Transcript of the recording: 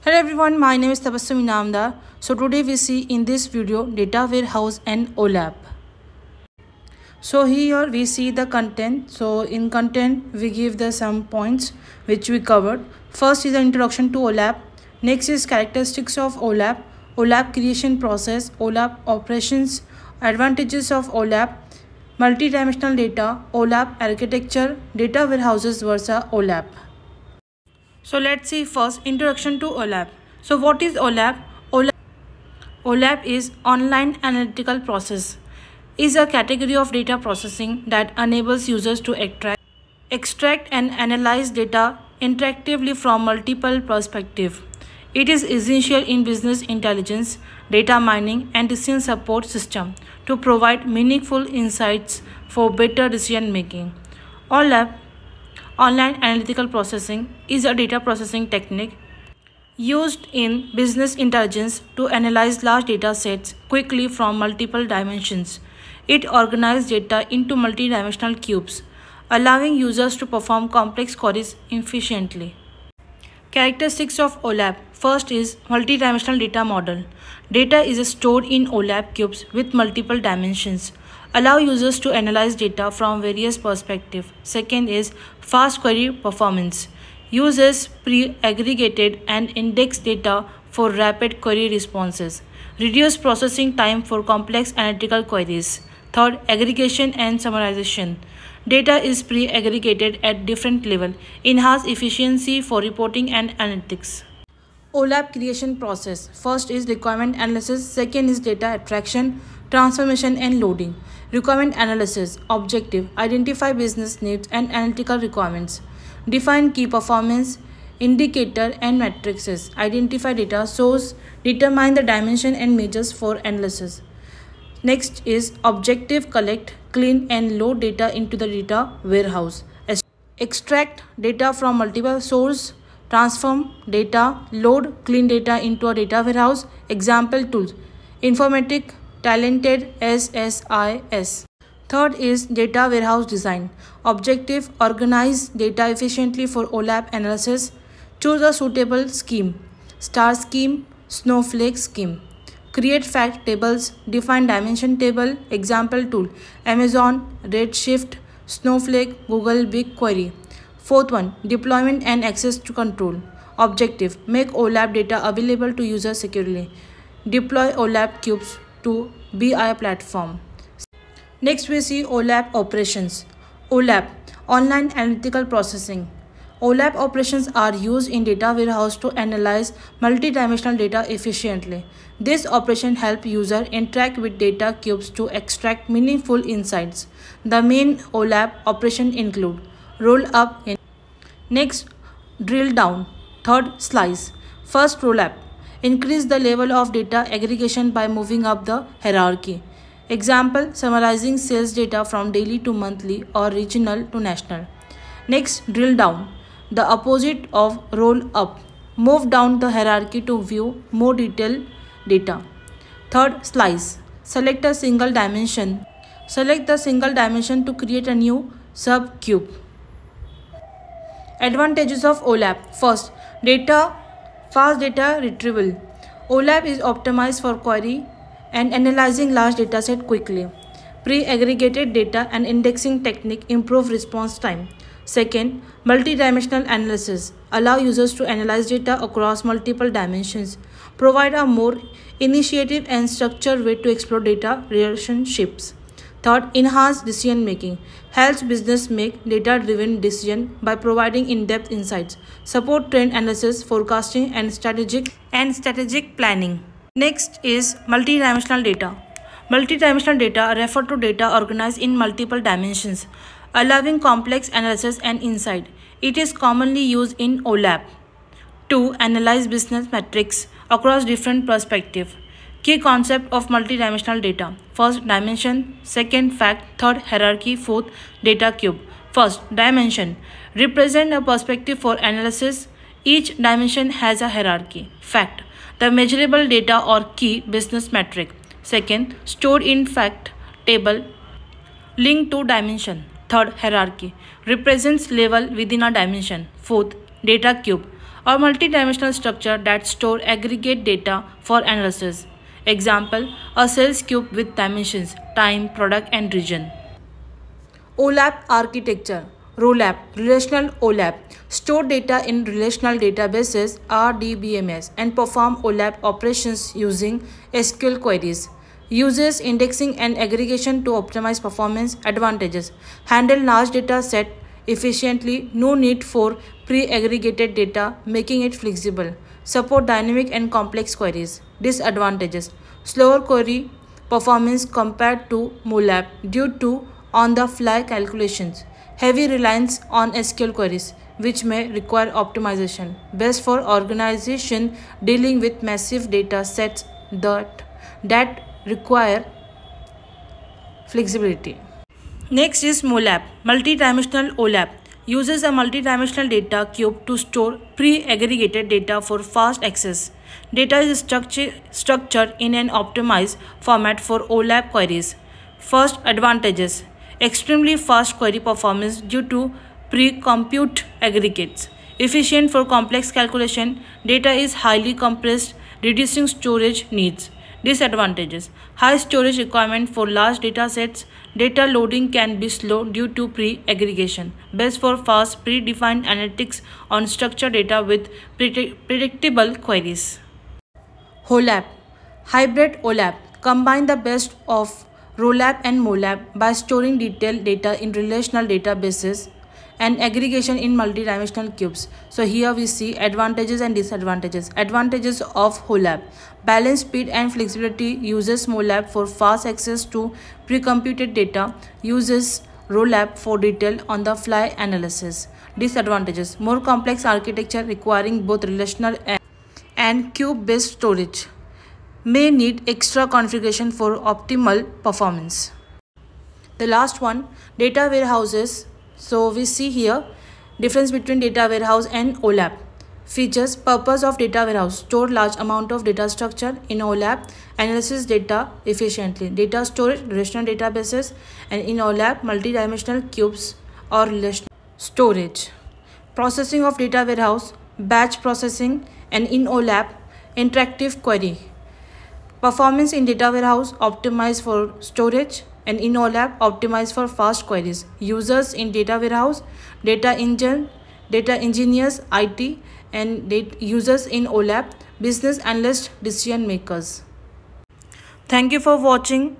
Hello everyone, my name is Tabassum Inamdar. So today we see in this video data warehouse and OLAP. So here we see the content. So in content we give the some points which we covered. First is the introduction to OLAP. Next is characteristics of OLAP, OLAP creation process, OLAP operations, advantages of OLAP, multi-dimensional data, OLAP architecture, data warehouses versus OLAP. So let's see first introduction to OLAP. So what is OLAP? OLAP is online analytical process. Is a category of data processing that enables users to extract and analyze data interactively from multiple perspectives. It is essential in business intelligence, data mining, and decision support system to provide meaningful insights for better decision making. OLAP, online analytical processing, is a data processing technique used in business intelligence to analyze large data sets quickly from multiple dimensions. It organizes data into multidimensional cubes, allowing users to perform complex queries efficiently. Characteristics of OLAP. First is multidimensional data model. Data is stored in OLAP cubes with multiple dimensions. Allow users to analyze data from various perspectives. Second is fast query performance. Uses pre-aggregated and indexed data for rapid query responses. Reduce processing time for complex analytical queries. Third, aggregation and summarization. Data is pre-aggregated at different levels. Enhance efficiency for reporting and analytics. OLAP creation process. First is requirement analysis. Second is data abstraction, transformation and loading. Requirement analysis. Objective. Identify business needs and analytical requirements. Define key performance indicator and matrices. Identify data source. Determine the dimension and measures for analysis. Next is objective. Collect, clean and load data into the data warehouse. Extract data from multiple sources. Transform data, load, clean data into a data warehouse. Example tools. Informatic, Talented, SSIS. Third is data warehouse design. Objective, organize data efficiently for OLAP analysis. Choose a suitable scheme. Star scheme, snowflake scheme. Create fact tables, define dimension table. Example tool, Amazon, Redshift, Snowflake, Google BigQuery. Fourth one, deployment and access to control. Objective, make OLAP data available to users securely. Deploy OLAP cubes to BI platform. Next we see OLAP operations. OLAP, online analytical processing. OLAP operations are used in data warehouse to analyze multidimensional data efficiently. This operation helps user interact with data cubes to extract meaningful insights. The main OLAP operation include roll up. Next, drill down. Third, slice. First, roll up. Increase the level of data aggregation by moving up the hierarchy. Example, summarizing sales data from daily to monthly or regional to national. Next, drill down. The opposite of roll up. Move down the hierarchy to view more detailed data. Third, slice. Select a single dimension. Select the single dimension to create a new subcube. Advantages of OLAP. First, fast data retrieval. OLAP is optimized for query and analyzing large dataset quickly. Pre-aggregated data and indexing technique improve response time. Second, multidimensional analysis. Allow users to analyze data across multiple dimensions. Provide a more initiative and structured way to explore data relationships. Third, enhanced decision making. Helps business make data-driven decisions by providing in-depth insights. Support trend analysis, forecasting, and strategic planning. Next is multidimensional data. Multidimensional data refer to data organized in multiple dimensions, allowing complex analysis and insight. It is commonly used in OLAP to analyze business metrics across different perspectives. Key concept of multidimensional data. First, dimension. Second, fact. Third, hierarchy. Fourth, data cube. First, dimension. Represent a perspective for analysis. Each dimension has a hierarchy. Fact. The measurable data or key business metric. Second, stored in fact table. Linked to dimension. Third, hierarchy. Represents level within a dimension. Fourth, data cube. or multidimensional structure that store aggregate data for analysis. Example, a sales cube with dimensions, time, product, and region. OLAP architecture. ROLAP, Relational OLAP, store data in relational databases RDBMS and perform OLAP operations using SQL queries. Uses indexing and aggregation to optimize performance. Advantages: handle large data set efficiently, no need for pre-aggregated data, making it flexible. Support dynamic and complex queries. Disadvantages: slower query performance compared to MOLAP due to on-the-fly calculations. Heavy reliance on SQL queries, which may require optimization. Best for organization dealing with massive data sets that require flexibility. Next is MOLAP, Multidimensional OLAP. Uses a multidimensional data cube to store pre-aggregated data for fast access. Data is structured in an optimized format for OLAP queries. First, advantages: extremely fast query performance due to pre-compute aggregates. Efficient for complex calculation. Data is highly compressed, reducing storage needs. Disadvantages: high storage requirement for large data sets. Data loading can be slow due to pre-aggregation. Best for fast, predefined analytics on structured data with predictable queries. HOLAP, Hybrid OLAP, combine the best of ROLAP and MOLAP by storing detailed data in relational databases and aggregation in multidimensional cubes. So here we see advantages and disadvantages. Advantages of HOLAP: balance speed and flexibility. Uses MOLAP for fast access to pre-computed data. Uses ROLAP for detailed on-the-fly analysis. Disadvantages: more complex architecture requiring both relational and cube-based storage. May need extra configuration for optimal performance. The last one, data warehouses. So we see here difference between data warehouse and OLAP. Features: purpose of data warehouse: store large amount of data structure. In OLAP, analysis data efficiently. Data storage: relational databases, and in OLAP, multidimensional cubes or relational storage. Processing of data warehouse: batch processing, and in OLAP, interactive query. Performance in data warehouse: optimized for storage, and in OLAP, optimized for fast queries. Users in data warehouse: data engineers, IT, and users in OLAP: business analysts, decision makers. Thank you for watching.